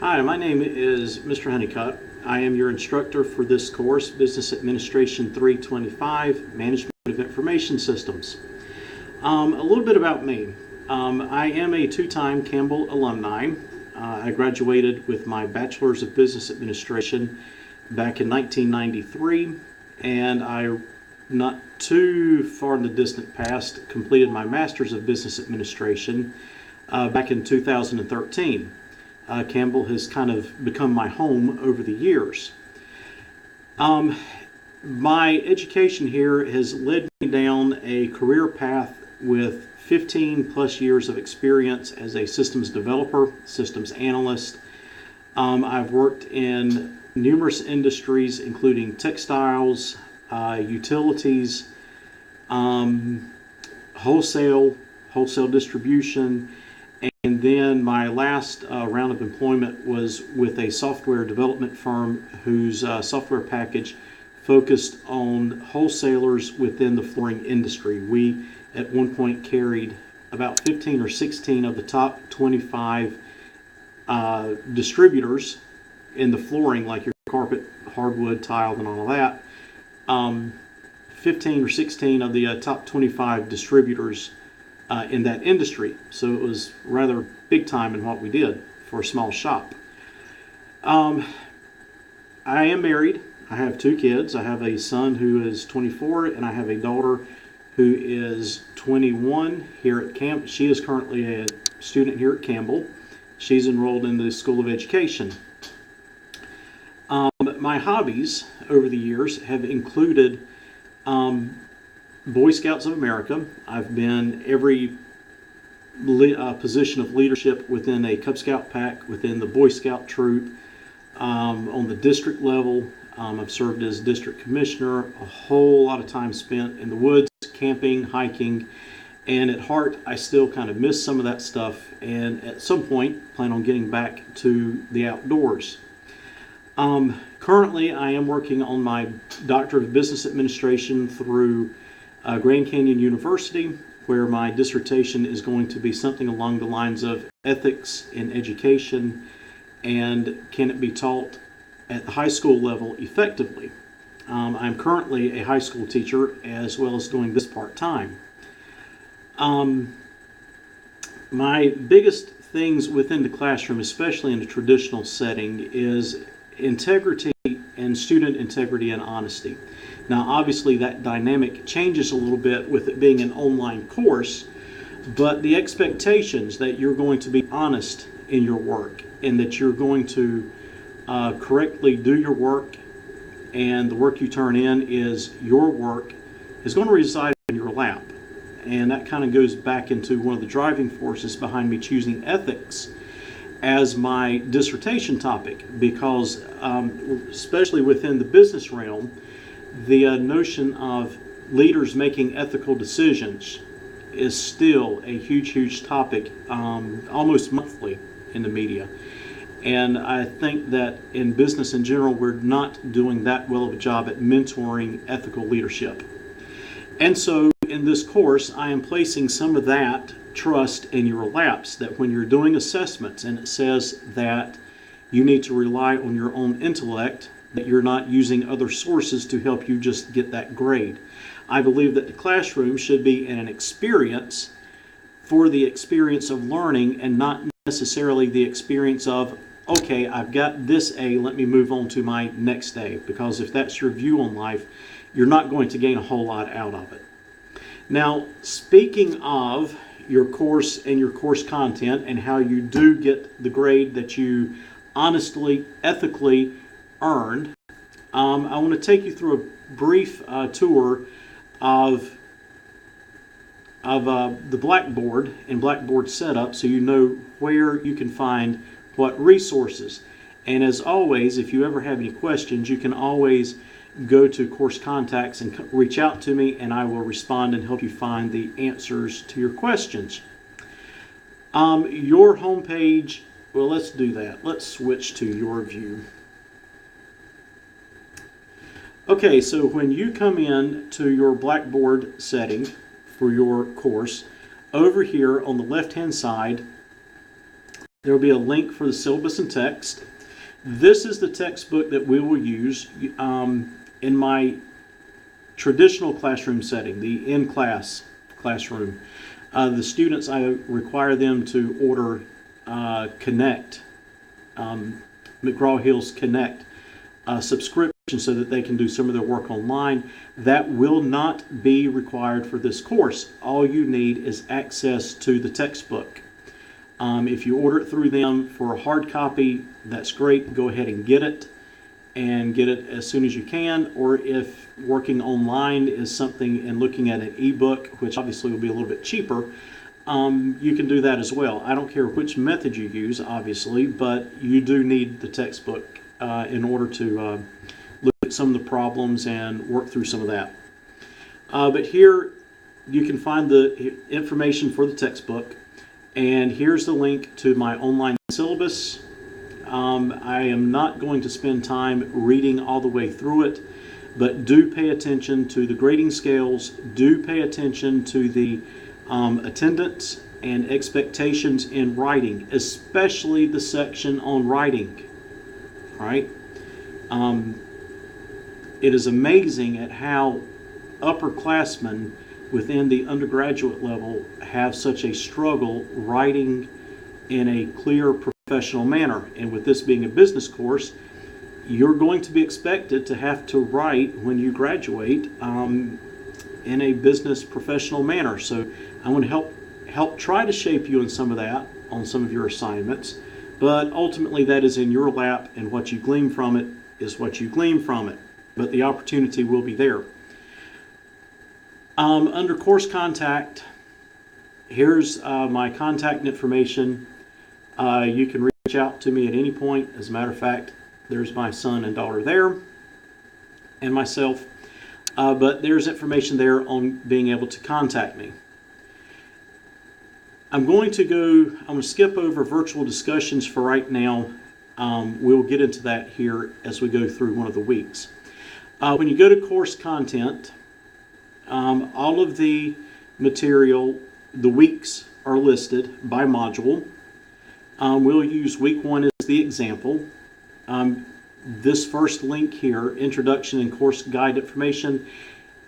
Hi, my name is Mr. Honeycutt. I am your instructor for this course, Business Administration 325, Management of Information Systems. A little bit about me. I am a two-time Campbell alumni. I graduated with my Bachelor's of Business Administration back in 1993, and I, not too far in the distant past, completed my Master's of Business Administration back in 2013. Campbell has kind of become my home over the years. My education here has led me down a career path with 15 plus years of experience as a systems developer, systems analyst. I've worked in numerous industries, including textiles, utilities, wholesale distribution, and then my last round of employment was with a software development firm whose software package focused on wholesalers within the flooring industry. We at one point carried about 15 or 16 of the top 25 distributors in the flooring, like your carpet, hardwood, tile, and all of that. 15 or 16 of the top 25 distributors in that industry. So it was rather big time in what we did for a small shop. I am married. I have two kids. I have a son who is 24 and I have a daughter who is 21 here at Camp. She is currently a student here at Campbell. She's enrolled in the School of Education. My hobbies over the years have included Boy Scouts of America. I've been every position of leadership within a Cub Scout pack, within the Boy Scout troop, on the district level. I've served as district commissioner, a whole lot of time spent in the woods, camping, hiking, and at heart I still kind of miss some of that stuff, and at some point plan on getting back to the outdoors. Currently I am working on my Doctorate of Business Administration through Grand Canyon University, where my dissertation is going to be something along the lines of ethics in education and can it be taught at the high school level effectively. I'm currently a high school teacher as well as doing this part-time. My biggest things within the classroom, especially in a traditional setting, is integrity and student integrity and honesty. Now obviously that dynamic changes a little bit with it being an online course, but the expectations that you're going to be honest in your work and that you're going to correctly do your work, and the work you turn in is your work, is going to reside in your lap. And that kind of goes back into one of the driving forces behind me choosing ethics as my dissertation topic, because especially within the business realm, the notion of leaders making ethical decisions is still a huge topic, almost monthly in the media. And I think that in business in general, we're not doing that well of a job at mentoring ethical leadership. And so in this course, I am placing some of that trust in your laps, that when you're doing assessments and it says that you need to rely on your own intellect, that you're not using other sources to help you just get that grade. I believe that the classroom should be an experience for the experience of learning and not necessarily the experience of, okay, I've got this A, let me move on to my next A, because if that's your view on life, you're not going to gain a whole lot out of it. Now, speaking of your course and your course content and how you do get the grade that you honestly, ethically earned, I want to take you through a brief tour of the BlackBoard and BlackBoard setup, so you know where you can find what resources. And as always, if you ever have any questions, you can always go to course contacts and reach out to me, and I will respond and help you find the answers to your questions. Your homepage, well, let's do that. Let's switch to your view. Okay, so when you come in to your BlackBoard setting for your course, over here on the left-hand side, There will be a link for the syllabus and text. This is the textbook that we will use in my traditional classroom setting, the in-class classroom. The students, I require them to order Connect, McGraw-Hill's Connect subscription so that they can do some of their work online. That will not be required for this course. All you need is access to the textbook. If you order it through them for a hard copy, that's great. Go ahead and get it as soon as you can. Or if working online is something and looking at an ebook, which obviously will be a little bit cheaper, you can do that as well. I don't care which method you use, obviously, but you do need the textbook in order to look at some of the problems and work through some of that. But here you can find the information for the textbook, and here's the link to my online syllabus. I am not going to spend time reading all the way through it, but do pay attention to the grading scales, do pay attention to the attendance and expectations in writing, especially the section on writing. All right? It is amazing at how upperclassmen within the undergraduate level have such a struggle writing in a clear professional manner. And with this being a business course, you're going to be expected to have to write when you graduate in a business professional manner. So I want to help try to shape you in some of that on some of your assignments, but ultimately that is in your lap, and what you glean from it is what you glean from it. But the opportunity will be there. Under course contact, here's my contact information. You can reach out to me at any point. As a matter of fact, there's my son and daughter there, and myself. But there's information there on being able to contact me. I'm going to skip over virtual discussions for right now. We'll get into that here as we go through one of the weeks. When you go to course content, all of the material, the weeks are listed by module. We'll use week 1 as the example. This first link here, Introduction and Course Guide Information,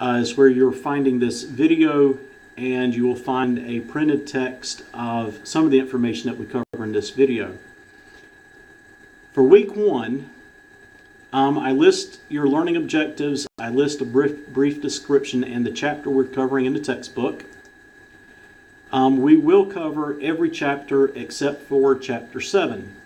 is where you're finding this video, and you will find a printed text of some of the information that we cover in this video. For week 1, I list your learning objectives, I list a brief description and the chapter we're covering in the textbook. We will cover every chapter except for chapter 7.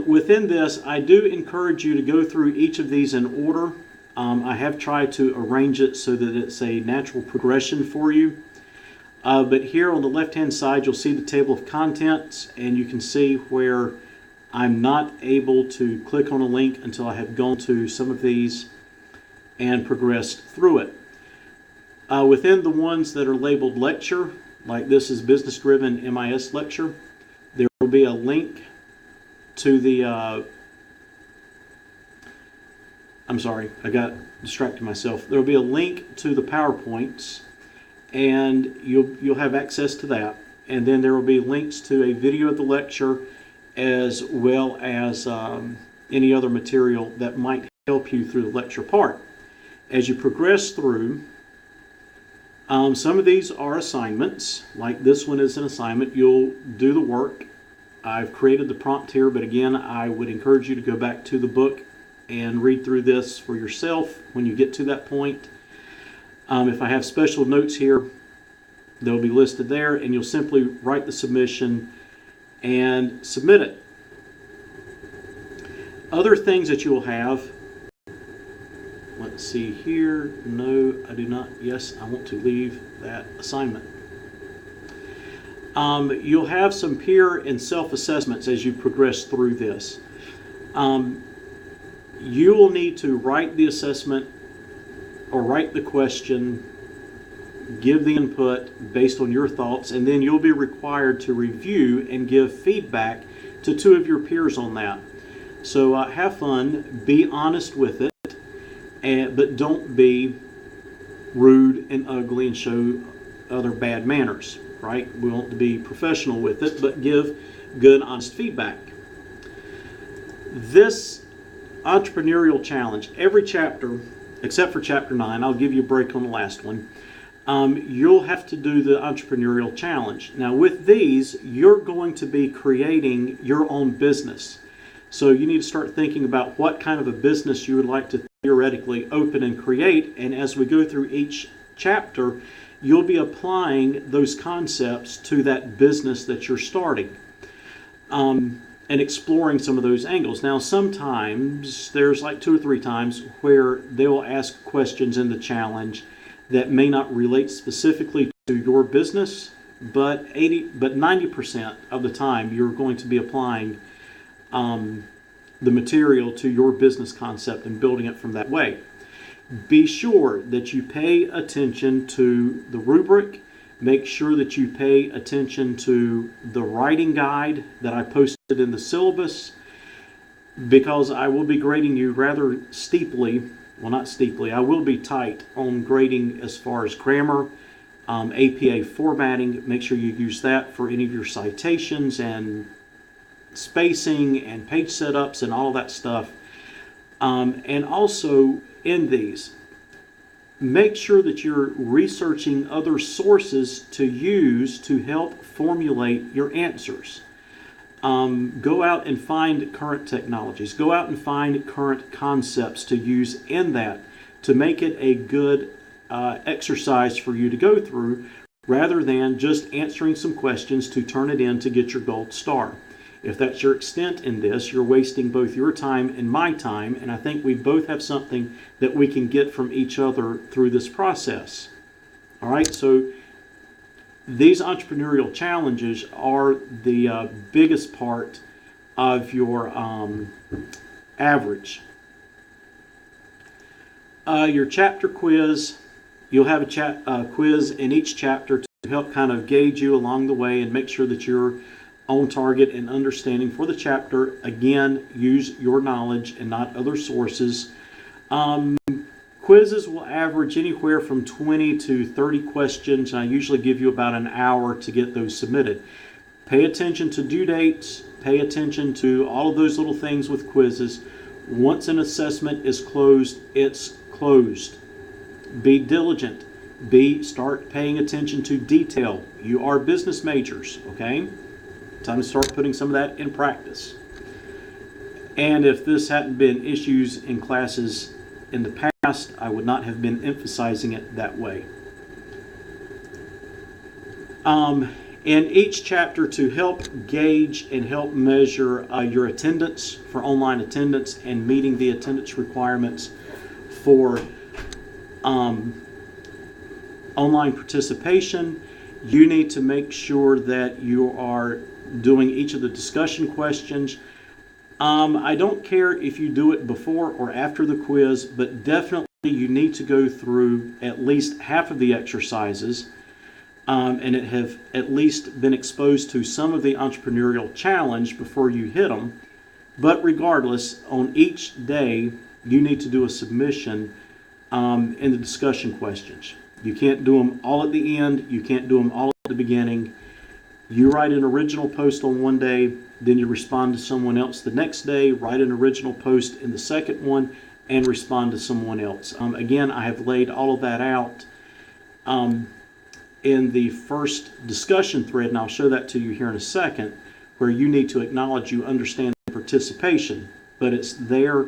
Within this, I do encourage you to go through each of these in order. I have tried to arrange it so that it's a natural progression for you. But here on the left-hand side, you'll see the table of contents, and you can see where I'm not able to click on a link until I have gone to some of these and progressed through it. Within the ones that are labeled lecture, like this is Business Driven MIS lecture, there will be a link to the, I'm sorry, I got distracted myself. There will be a link to the PowerPoints, and you'll have access to that. And then there will be links to a video of the lecture, as well as any other material that might help you through the lecture part. As you progress through, some of these are assignments, like this one is an assignment. You'll do the work. I've created the prompt here, but again, I would encourage you to go back to the book and read through this for yourself when you get to that point. If I have special notes here, they'll be listed there, and you'll simply write the submission and submit it. Other things that you will have, let's see here, no, I do not, yes, I want to leave that assignment. You'll have some peer and self-assessments as you progress through this. You will need to write the assessment or write the question, give the input based on your thoughts, and then you'll be required to review and give feedback to 2 of your peers on that. So have fun, be honest with it, but don't be rude and ugly and show other bad manners. right? We want to be professional with it, but give good, honest feedback. This entrepreneurial challenge, every chapter, except for chapter 9, I'll give you a break on the last one, you'll have to do the entrepreneurial challenge. Now with these, you're going to be creating your own business. So you need to start thinking about what kind of a business you would like to theoretically open and create. And as we go through each chapter, you'll be applying those concepts to that business that you're starting, and exploring some of those angles. Now sometimes, there's like 2 or 3 times where they will ask questions in the challenge that may not relate specifically to your business, but 90% of the time you're going to be applying the material to your business concept and building it from that way. Be sure that you pay attention to the rubric. Make sure that you pay attention to the writing guide that I posted in the syllabus, because I will be grading you rather steeply. Well, not steeply. I will be tight on grading as far as grammar, APA formatting. Make sure you use that for any of your citations and spacing and page setups and all that stuff. And also in these, make sure that you're researching other sources to use to help formulate your answers. Go out and find current technologies. Go out and find current concepts to use in that to make it a good exercise for you to go through, rather than just answering some questions to turn it in to get your gold star. If that's your extent in this, you're wasting both your time and my time, and I think we both have something that we can get from each other through this process. All right, so these entrepreneurial challenges are the biggest part of your average. Your chapter quiz, you'll have a quiz in each chapter to help kind of gauge you along the way and make sure that you're on target and understanding for the chapter. Again, use your knowledge and not other sources. Quizzes will average anywhere from 20 to 30 questions. I usually give you about an hour to get those submitted. Pay attention to due dates. Pay attention to all of those little things with quizzes. Once an assessment is closed, it's closed. Be diligent. Start paying attention to detail. You are business majors, okay? Time to start putting some of that in practice. And if this hadn't been issues in classes in the past, I would not have been emphasizing it that way. In each chapter, to help gauge and help measure your attendance for online attendance and meeting the attendance requirements for online participation, you need to make sure that you are doing each of the discussion questions. I don't care if you do it before or after the quiz, but definitely you need to go through at least half of the exercises and have at least been exposed to some of the entrepreneurial challenge before you hit them. But regardless, on each day, you need to do a submission in the discussion questions. You can't do them all at the end. You can't do them all at the beginning. You write an original post on one day, then you respond to someone else the next day, write an original post in the second one, and respond to someone else. Again, I have laid all of that out in the first discussion thread, and I'll show that to you here in a second, where you need to acknowledge you understand participation. But it's there,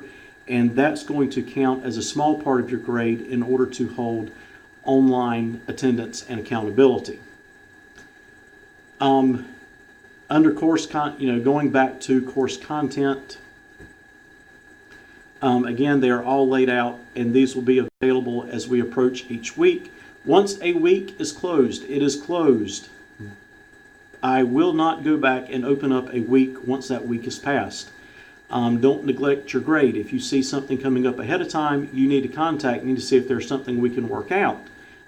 and that's going to count as a small part of your grade in order to hold online attendance and accountability. Under course going back to course content, again, they are all laid out, and these will be available as we approach each week. Once a week is closed, it is closed. I will not go back and open up a week once that week is passed. Don't neglect your grade. If you see something coming up ahead of time, you need to contact me to see if there's something we can work out.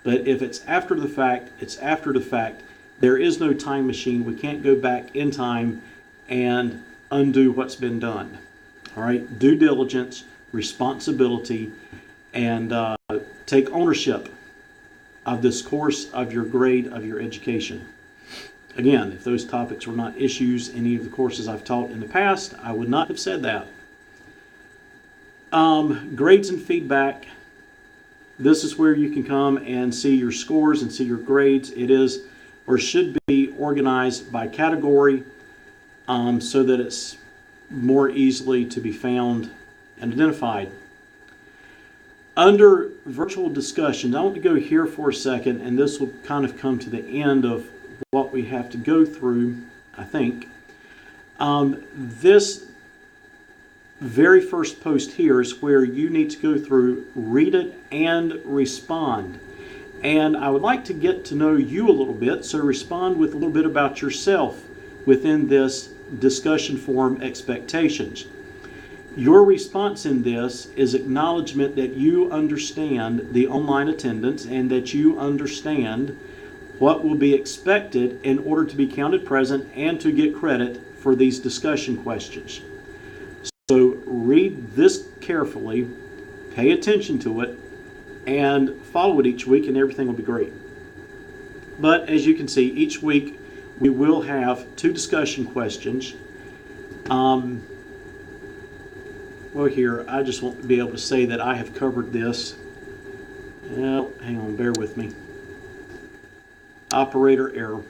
But if it's after the fact, it's after the fact. There is no time machine. We can't go back in time and undo what's been done. All right, due diligence, responsibility, and take ownership of this course, of your grade, of your education. Again, if those topics were not issues in any of the courses I've taught in the past, I would not have said that. Grades and feedback. This is where you can come and see your scores and see your grades. It is or should be organized by category so that it's more easily to be found and identified. Under virtual discussions, I want to go here for a second, and this will kind of come to the end of what we have to go through, I think. This very first post here is where you need to go through, read it, and respond. And I would like to get to know you a little bit, so respond with a little bit about yourself within this discussion forum expectations. Your response in this is acknowledgement that you understand the online attendance and that you understand what will be expected in order to be counted present and to get credit for these discussion questions. So read this carefully, pay attention to it, and follow it each week, and everything will be great. But as you can see, each week we will have 2 discussion questions. Well, here, I just want to be able to say that I have covered this. Well, hang on, bear with me. Operator error.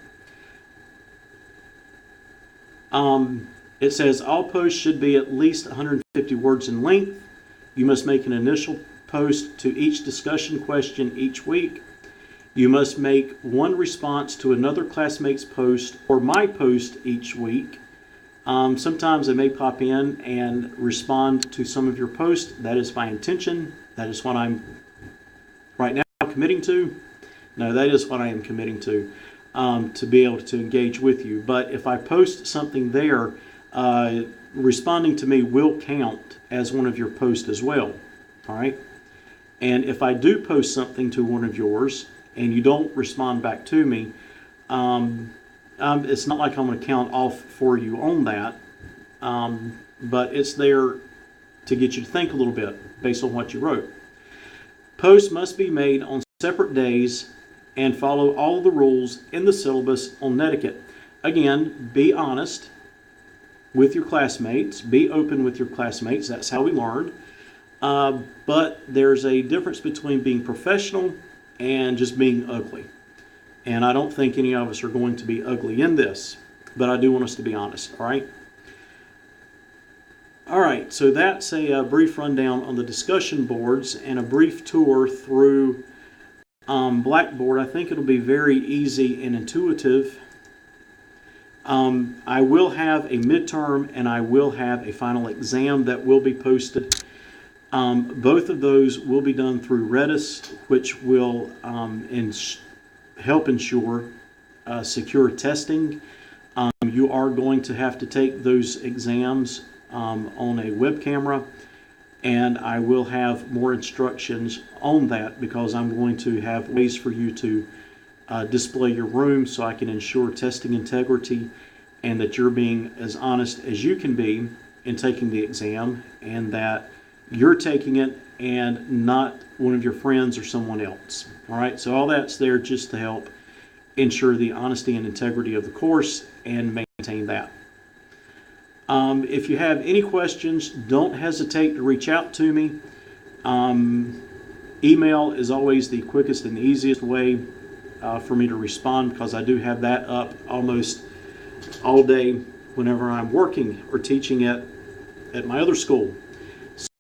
It says all posts should be at least 150 words in length. You must make an initial post to each discussion question each week. You must make one response to another classmate's post or my post each week. Sometimes I may pop in and respond to some of your posts. That is my intention. That is what I'm right now committing to. No, that is what I am committing to be able to engage with you. But if I post something there, responding to me will count as one of your posts as well. All right. And if I do post something to one of yours and you don't respond back to me, it's not like I'm going to count off for you on that, but it's there to get you to think a little bit based on what you wrote. Posts must be made on separate days and follow all the rules in the syllabus on etiquette. Again, be honest with your classmates. Be open with your classmates. That's how we learn. But there's a difference between being professional and just being ugly. And I don't think any of us are going to be ugly in this, but I do want us to be honest, all right? All right, so that's a brief rundown on the discussion boards and a brief tour through BlackBoard. I think it'll be very easy and intuitive. I will have a midterm and I will have a final exam that will be posted. Both of those will be done through Redis, which will help ensure secure testing. You are going to have to take those exams on a web camera, and I will have more instructions on that because I'm going to have ways for you to display your room so I can ensure testing integrity and that you're being as honest as you can be in taking the exam, and that you're taking it and not one of your friends or someone else. All right, so all that's there just to help ensure the honesty and integrity of the course and maintain that. If you have any questions, don't hesitate to reach out to me. Email is always the quickest and the easiest way for me to respond because I do have that up almost all day whenever I'm working or teaching at my other school.